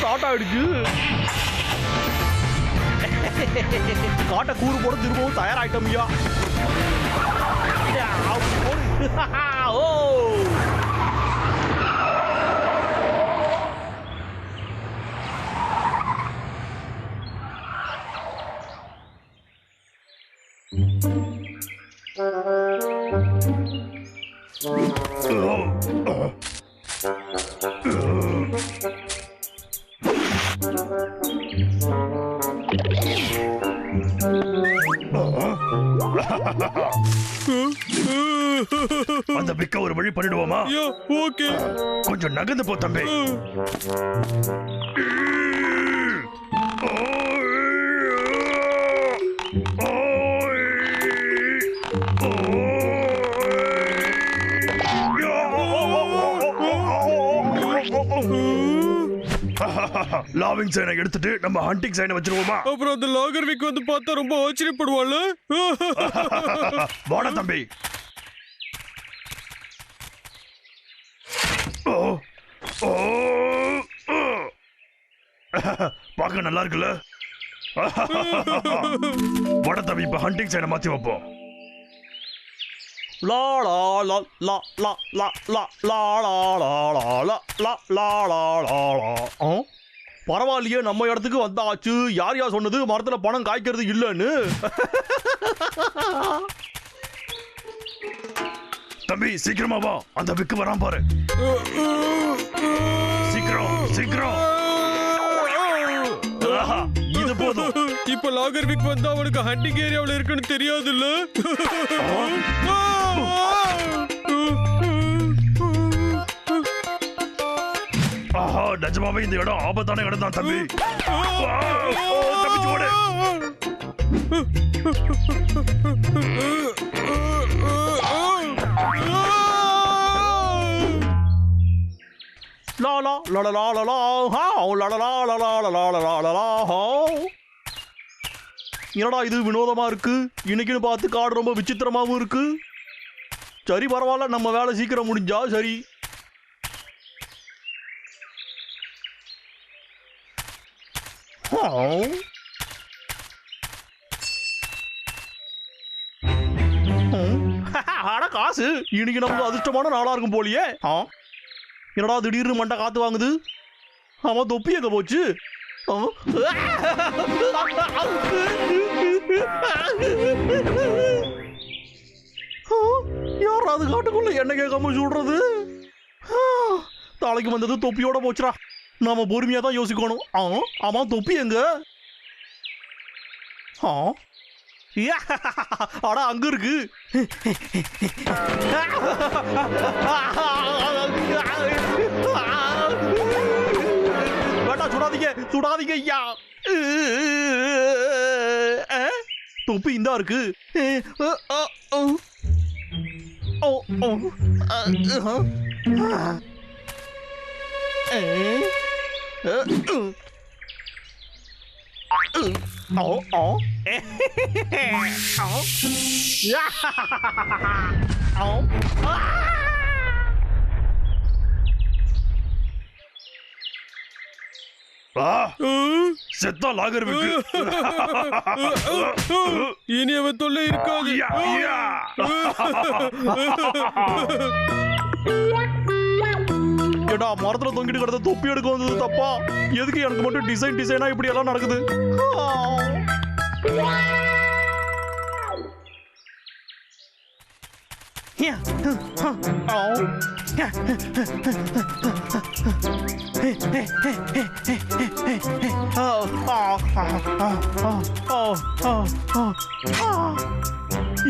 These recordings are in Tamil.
ஸ்டார்ட் ஆயிடுச்சு. காட்ட கூறு போட திரும்பவும் தயாராயிட்டோம் ஐயா. ஓ அந்த பிக்க ஒரு வழி பண்ணிடுவோமா? ஓகே, கொஞ்சம் நகர்ந்து போ தம்பி. லாவிங் சைனை எடுத்துட்டு நம்ம ஹண்டிங் சைனை வச்சிருவோமா? அப்புறம் அந்த லாகர்விக் வந்து பார்த்தா ரொம்ப ஆச்சரியப்படுவாள். வாடா தம்பி. பார்க்க நல்லா இருக்குல்ல? வாடா தம்பி, இப்ப ஹண்டிங் சைனை மாத்தி வைப்போம். லா லா லா லா லா லா லா லா லா லா லா லா லா லா லா. பரவாயில்லையே, நம்ம இடத்துக்கு வந்தாச்சு. யார் யார் சொன்னது மரத்துல பணம் காய்க்கிறது இல்லைன்னு? தம்பி சீக்கிரமா வா, அந்த விக்கு வரான் பாரு. சீக்கிரம் சீக்கிரம். இது போதும். இப்ப லாகர்விக் வந்து அவனுக்கு ஹண்டிங் ஏரியாவில் இருக்குன்னு தெரியாதுல்ல? ஆஹா, நிஜமாவே இந்த இடம் ஆபத்தான இடம் தான் தம்பி. தப்பிச்சு ஓடு. லா லா லா லா லா லா ஹா லா லா லா லா லா லா லா லா லா ஹா. என்னடா இது வினோதமா இருக்கு. இன்னைக்குன்னு பார்த்து காடு ரொம்ப விசித்திரமாவும் இருக்கு. சரி பரவாயில்ல, நம்ம வேலை சீக்கிரம் முடிஞ்சா சரி. அட காசு, இன்னைக்கு நமக்கு அதிர்ஷ்டமான நாளா இருக்கும் போலியே. என்னடா திடீர்னு மண்டை காத்து வாங்குது. ஆமா, தொப்பி எங்க போச்சு? யாராவது காட்டுக்குள்ள என்ன கேட்காம சொல்றது? தலைக்கு வந்தது தொப்பியோட போச்சுடா. நாம பொறுமையா தான் யோசிக்கணும். ஆமா, தொப்பி எங்க? அடா அங்க இருக்கு. வேண்டா, சுடாதீங்க சுடாதீங்க ஐயா. தொப்பி இந்தா இருக்கு. செத்தா லாகர்விக்கு. இனி அவன் தொல்லை இருக்காது. ஏடா, மரத்துல தொங்கிட்டு கிடந்த தொப்பி எடுக்க வந்தது தப்பா? எதுக்கு எனக்கு மட்டும் டிசைனா இப்படி எல்லாம் நடக்குது?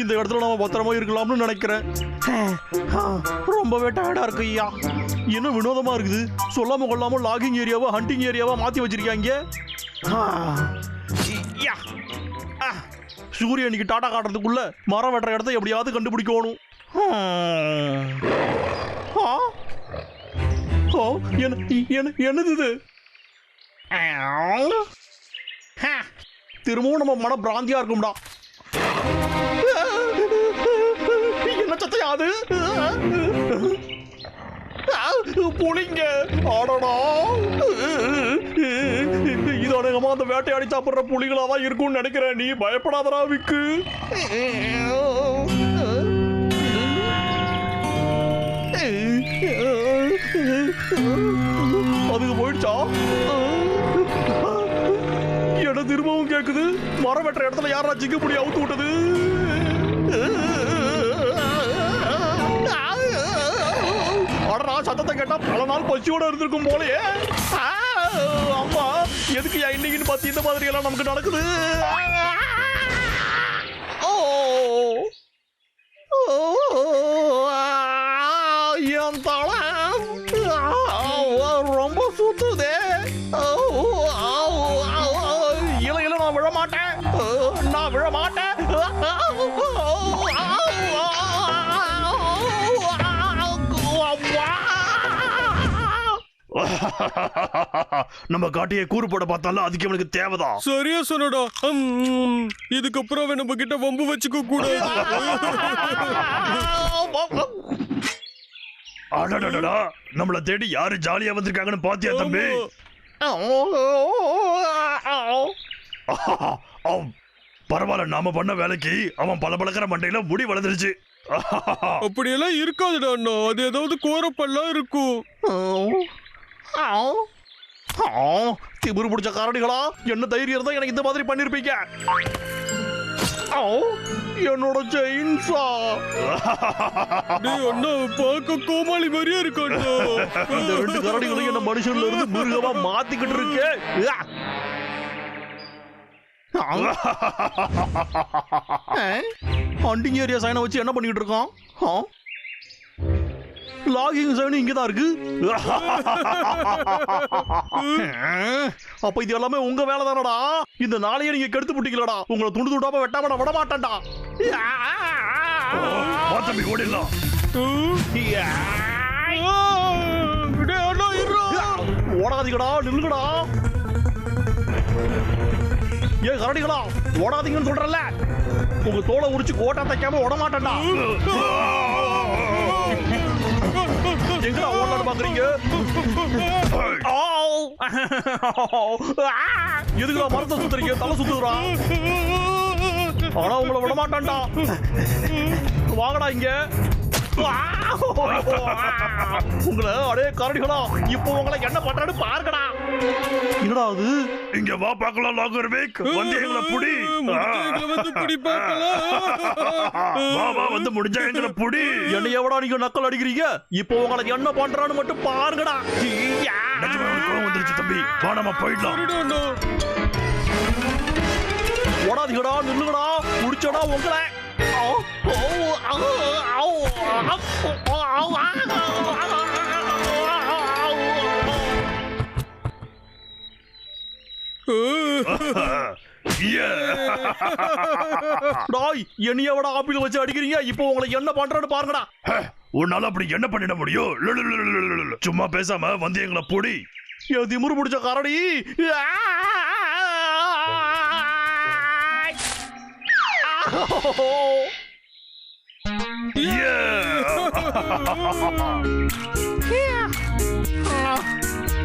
இந்த இடத்துல நம்ம பத்திரமா இருக்கலாம்னு நினைக்கிறேன். ரொம்பவே டயர்டா இருக்கு ஐயா. என்ன வினோதமா இருக்குது. சொல்லாம கொள்ளாம லாகிங் ஏரியாவா ஹண்டிங் ஏரியாவா மாத்தி வச்சிருக்காங்க. சூரியன் இன்னைக்கு டாடா காட்டுறதுக்குள்ள மரம் வெட்டுற இடத்த எப்படியாவது கண்டுபிடிக்கணும். என்னது இது? திரும்பவும் நம்ம மன பிராந்தியா இருக்கும்டா. என்ன சத்தம் யாது புளிங்க ஆடடா இது அநேகமா அந்த வேட்டையாடி சாப்பிடுற புலிகளா தான் இருக்கும்னு நினைக்கிறேன். நீ பயப்படாதடா விக்கு. அதுக்கு போயிடுச்சா? என்ன திரும்பவும் கேக்குது. மரம் வெட்டுற இடத்துல யாரா சிக்க புடி அவுத்து விட்டது? அடடா சத்தத்தை கேட்டா பல நாள் பசியோட இருந்திருக்கும் போலயே. அம்மா எதுக்கு இன்னைக்குன்னு பார்த்து இந்த மாதிரி எல்லாம் நமக்கு நடக்குது? என் தலை ரொம்ப சுத்துதே. இல்ல இல்ல நான் விழமாட்டேன், நான் விழமாட்டேன். நம்ம காட்டியை கூறு போட பார்த்தாலும் அதுக்கு அவனுக்கு தேவைதான். சரியா சொன்னடா. இதுக்கப்புறம் அவன் நம்ம கிட்ட வம்பு வச்சுக்க கூடாது. அடடடடா, நம்மள தேடி யாரு ஜாலியா வந்திருக்காங்கன்னு பாத்தியா தம்பி? பரவாயில்ல, நாம பண்ண வேலைக்கு அவன் பளபளக்கிற மண்டையில முடி வளர்ந்துருச்சு. அப்படியெல்லாம் இருக்காதுடா அண்ணா. அது ஏதாவது கோரப்பல்லா இருக்கும். திமிரு பிடிச்ச காரணிகளா, என்ன தைரியம் இருந்தா எனக்கு இந்த மாதிரி பண்ணிருப்பீங்க. என்னோட செயின்ஸா அண்ணா பார்க்க கோமாளி மாதிரியா இருக்காண்டா. இந்த ரெண்டு கரடிகளும் என்ன மனுஷன்ல இருந்து மிருகமா மாத்திக்கிட்டு இருக்கு. ஹண்டிங் ஏரியா சைனை வச்சு என்ன பண்ணிட்டு இருக்கோம்? லாகிங் சைன் இங்கதான் இருக்கு. அப்ப இது எல்லாமே உங்க வேலை தானடா. இந்த நாளையே நீங்க கெடுத்து புட்டிக்கலடா. உங்களை துண்டு துண்டாம வெட்டாம விட மாட்டேன்டா. தம்பி ஓடிடலாம். ஓடாதீங்கடா, நில்லுங்கடா. ஏன் கரடிகளா ஓடாதீங்கன்னு சொல்றல. உங்க தோலை உரிச்சு கோட்டா தைக்காம ஓட மாட்டேன்டா. எங்கடா ஓடலான்னு பாக்குறீங்க? எதுக்குடா மரத்தை சுத்துறீங்க? தலை சுத்துறா. ஆனா உங்களை விட மாட்டான்டா. வாங்கடா இங்க. உங்களை அடே கரடிகளா, இப்போ உங்களை என்ன பண்றான்னு பாருங்கடா. என்னடா அது? இங்க வா பார்க்கலாம். லாகர்வேக் வந்து எங்களை புடி. வா வா வந்து முடிஞ்சா எங்களை புடி. என்ன எவடா நீங்க நக்கல் அடிக்கிறீங்க? இப்போ உங்களை என்ன பண்றான்னு மட்டும் பாருங்கடா. கோவம் வந்துருச்சு தம்பி. வா நம்ம போயிடலாம். ஓடாதீங்கடா, நில்லுங்கடா. முடிச்சடா உங்களை. என்னையோட ஆப்பிள் வச்சு அடிக்கிறீங்க. இப்போ உங்களை என்ன பண்றேன்னு பாருங்கடா. உன்னால அப்படி என்ன பண்ணிட முடியும்? சும்மா பேசாம வந்து எங்களை புடி. திமிரு பிடிச்ச கரடி.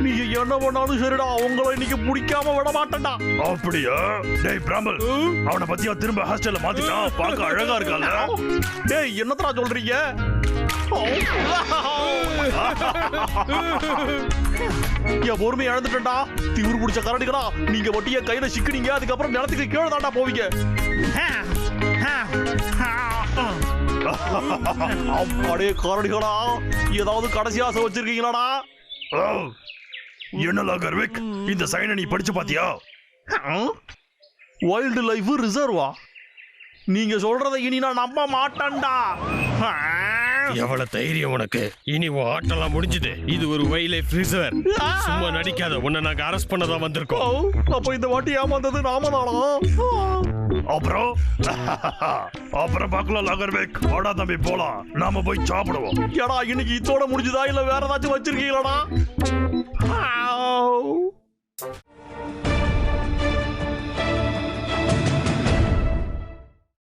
நீங்க என்ன பண்ணாலும் சரிடா, உங்களை இன்னைக்கு பிடிக்காம விட மாட்டேன்டா. அப்படியா? டேய் பிராமல், அவனை பத்தியா திரும்ப ஹாஸ்டல்ல மாத்திட்டான். பார்க்க அழகா இருக்கால. டேய் என்னத்தடா சொல்றீங்க? என் பொறுமையை இழந்துட்டா. திமிரு பிடிச்ச கரடிகளா, நீங்க வட்டிய கையில சிக்கினீங்க. அதுக்கப்புறம் நிலத்துக்கு கீழே தாண்டா போவீங்க. அடே கரடிகளா, ஏதாவது கடைசி ஆசை வச்சிருக்கீங்களாடா? என்ன லாகர்வேக், இந்த சைனை நீ படிச்சு பாத்தியா? வைல்டு லைஃப் ரிசர்வா? நீங்க சொல்றதை இனி நான் நம்ப மாட்டேன்டா. எவ்வளவு தைரியம் உனக்கு? இனி உன் ஆட்டெல்லாம் முடிஞ்சுது. இது ஒரு வைல்ட் லைஃப் ரிசர்வ். சும்மா நடிக்காத. உன்னை நாங்க அரெஸ்ட் பண்ணதான் வந்திருக்கோம். அப்ப இந்த வாட்டி ஏமாந்தது நாம தானா? அப்புறம் பார்க்கலாம் லாகர்வேக். வாடா தம்பி போலாம். நாம போய் சாப்பிடுவோம். ஏடா இன்னைக்கு இதோட முடிஞ்சுதா இல்ல வேற ஏதாச்சும் வச்சிருக்கீங்களாடா?